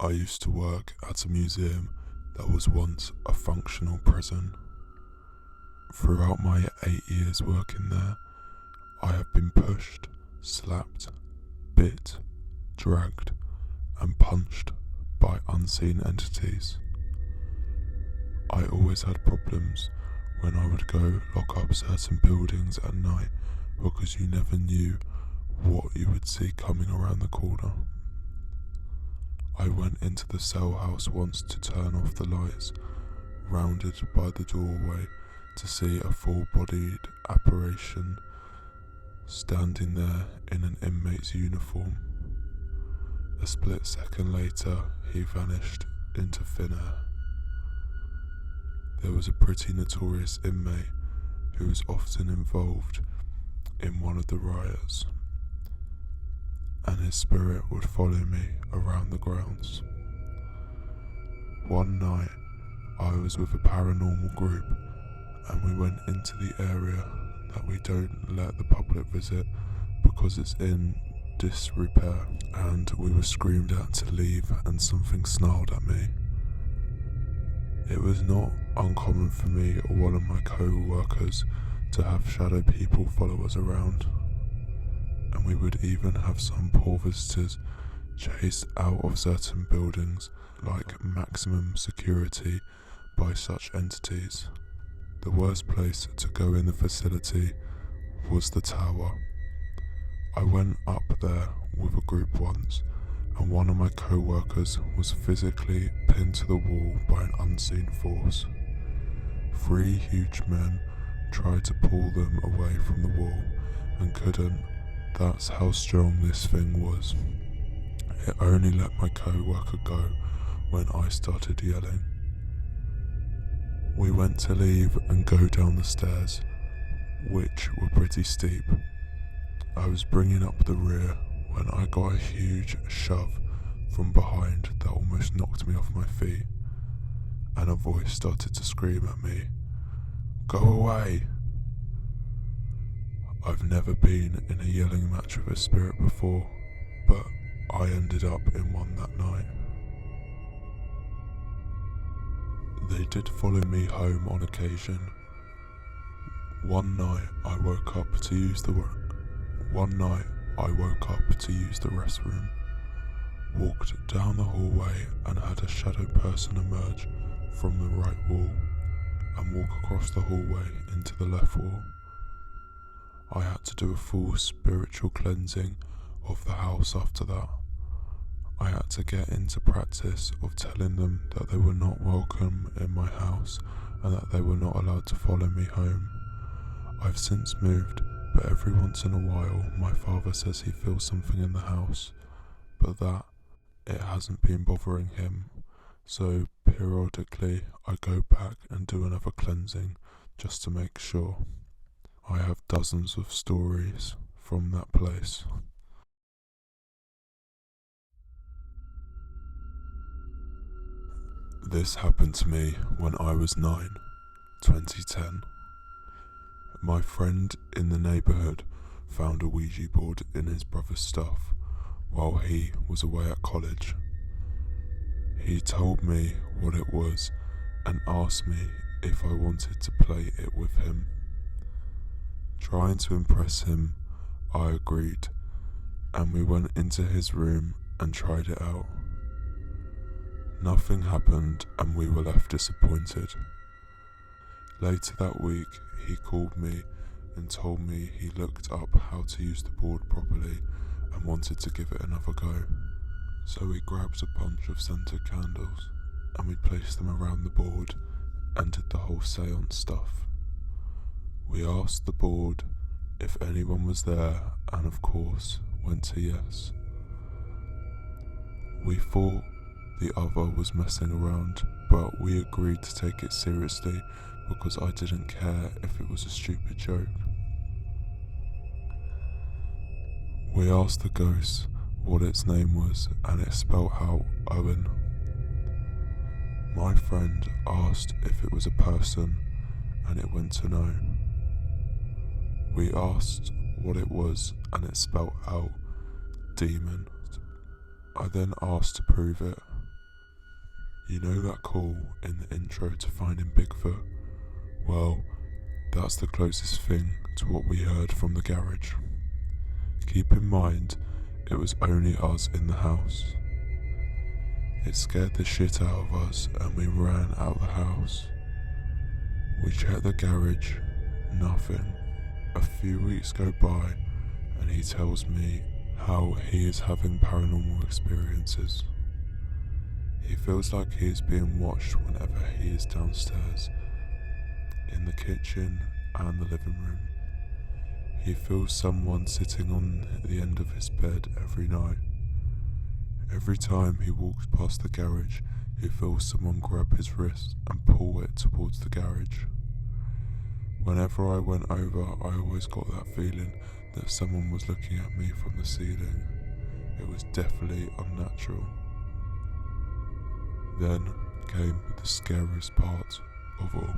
I used to work at a museum that was once a functional prison. Throughout my 8 years working there, I have been pushed, slapped, bit, dragged, and punched by unseen entities. I always had problems when I would go lock up certain buildings at night because you never knew what you would see coming around the corner. I went into the cell house once to turn off the lights, rounded by the doorway to see a full-bodied apparition standing there in an inmate's uniform. A split second later, he vanished into thin air. There was a pretty notorious inmate who was often involved in one of the riots, and his spirit would follow me around the grounds. One night, I was with a paranormal group, and we went into the area that we don't let the public visit because it's in disrepair, and we were screamed at to leave and something snarled at me. It was not uncommon for me or one of my co-workers to have shadow people follow us around, and we would even have some poor visitors chased out of certain buildings like maximum security by such entities. The worst place to go in the facility was the tower. I went up there with a group once, and one of my co-workers was physically pinned to the wall by an unseen force. 3 huge men tried to pull them away from the wall and couldn't. That's how strong this thing was. It only let my co-worker go when I started yelling. We went to leave and go down the stairs, which were pretty steep. I was bringing up the rear when I got a huge shove from behind that almost knocked me off my feet, and a voice started to scream at me, "Go away!" I've never been in a yelling match with a spirit before, but I ended up in one that night. They did follow me home on occasion. One night I woke up to use the restroom, walked down the hallway and had a shadow person emerge from the right wall and walk across the hallway into the left wall. I had to do a full spiritual cleansing of the house after that. I had to get into practice of telling them that they were not welcome in my house and that they were not allowed to follow me home. I've since moved, but every once in a while my father says he feels something in the house, but that it hasn't been bothering him, so periodically I go back and do another cleansing just to make sure. I have dozens of stories from that place. This happened to me when I was 9, 2010. My friend in the neighbourhood found a Ouija board in his brother's stuff while he was away at college. He told me what it was and asked me if I wanted to play it with him. Trying to impress him, I agreed, and we went into his room and tried it out. Nothing happened and we were left disappointed. Later that week, he called me and told me he looked up how to use the board properly and wanted to give it another go. So we grabbed a bunch of scented candles and we placed them around the board and did the whole seance stuff. We asked the board if anyone was there and of course went to yes. We thought the other was messing around, but we agreed to take it seriously because I didn't care if it was a stupid joke. We asked the ghost what its name was and it spelled out Owen. My friend asked if it was a person and it went to no. We asked what it was and it spelled out demon. I then asked to prove it You know that call in the intro to Finding Bigfoot? Well, that's the closest thing to what we heard from the garage. Keep in mind, it was only us in the house. It scared the shit out of us and we ran out the house. We checked the garage, nothing. A few weeks go by and he tells me how he is having paranormal experiences. He feels like he is being watched whenever he is downstairs, in the kitchen and the living room. He feels someone sitting on the end of his bed every night. Every time he walks past the garage, he feels someone grab his wrist and pull it towards the garage. Whenever I went over, I always got that feeling that someone was looking at me from the ceiling. It was definitely unnatural. Then came the scariest part of all.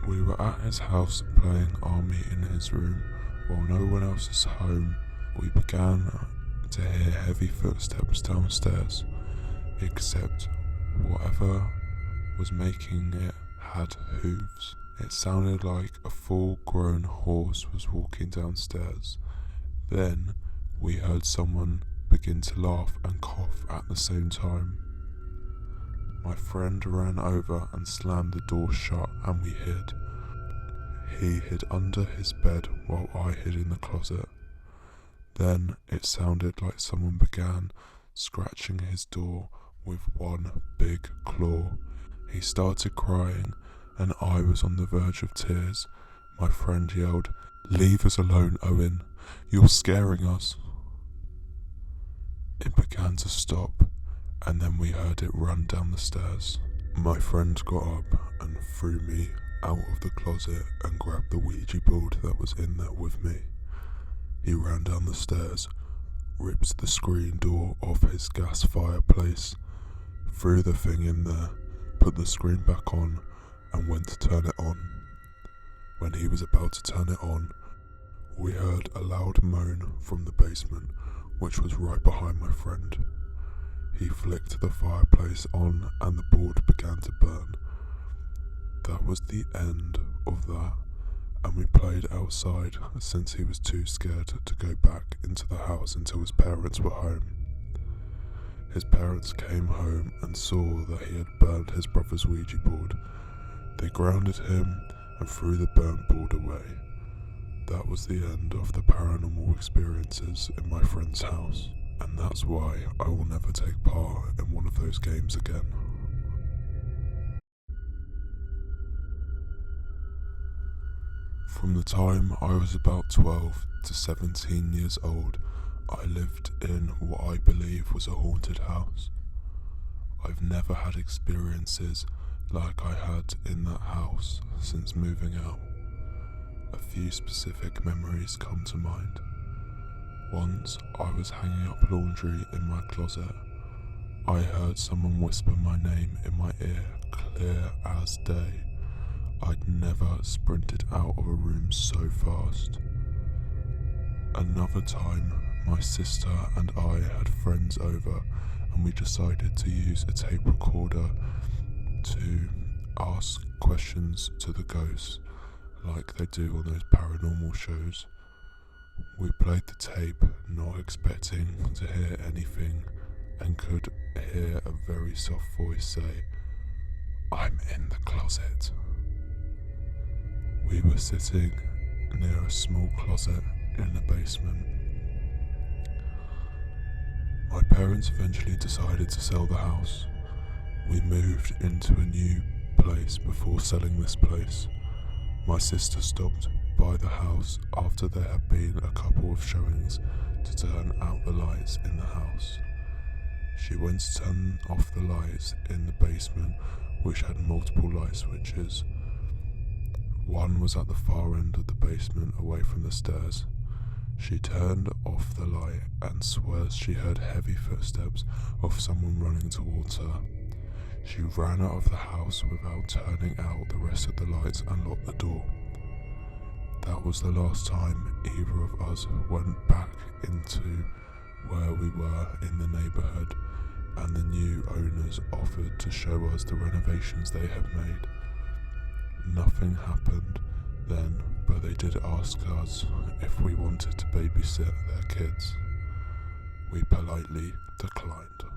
We were at his house playing Army in his room. While no one else is home, we began to hear heavy footsteps downstairs, except whatever was making it had hooves. It sounded like a full-grown horse was walking downstairs. Then we heard someone begin to laugh and cough at the same time. My friend ran over and slammed the door shut and we hid. He hid under his bed while I hid in the closet. Then it sounded like someone began scratching his door with one big claw. He started crying and I was on the verge of tears. My friend yelled, "Leave us alone, Owen. You're scaring us." It began to stop and then we heard it run down the stairs. My friend got up and threw me out of the closet and grabbed the Ouija board that was in there with me. He ran down the stairs, ripped the screen door off his gas fireplace, threw the thing in there, put the screen back on and went to turn it on. When he was about to turn it on, we heard a loud moan from the basement, which was right behind my friend. He flicked the fireplace on and the board began to burn. That was the end of that, and we played outside since he was too scared to go back into the house until his parents were home. His parents came home and saw that he had burned his brother's Ouija board. They grounded him and threw the burnt board away. That was the end of the paranormal experiences in my friend's house, and that's why I will never take part in one of those games again. From the time I was about 12 to 17 years old, I lived in what I believe was a haunted house. I've never had experiences like I had in that house since moving out. A few specific memories come to mind. Once I was hanging up laundry in my closet. I heard someone whisper my name in my ear, clear as day. I'd never sprinted out of a room so fast. Another time, my sister and I had friends over and we decided to use a tape recorder to ask questions to the ghosts like they do on those paranormal shows. We played the tape not expecting to hear anything and could hear a very soft voice say, "I'm in the closet." We were sitting near a small closet in the basement. My parents eventually decided to sell the house. We moved into a new place before selling this place. My sister stopped by the house after there had been a couple of showings to turn out the lights in the house. She went to turn off the lights in the basement, which had multiple light switches. One was at the far end of the basement away from the stairs. She turned off the light and swears she heard heavy footsteps of someone running towards her. She ran out of the house without turning out the rest of the lights and locked the door. That was the last time either of us went back into where we were in the neighbourhood, and the new owners offered to show us the renovations they had made. Nothing happened then, but they did ask us if we wanted to babysit their kids. We politely declined.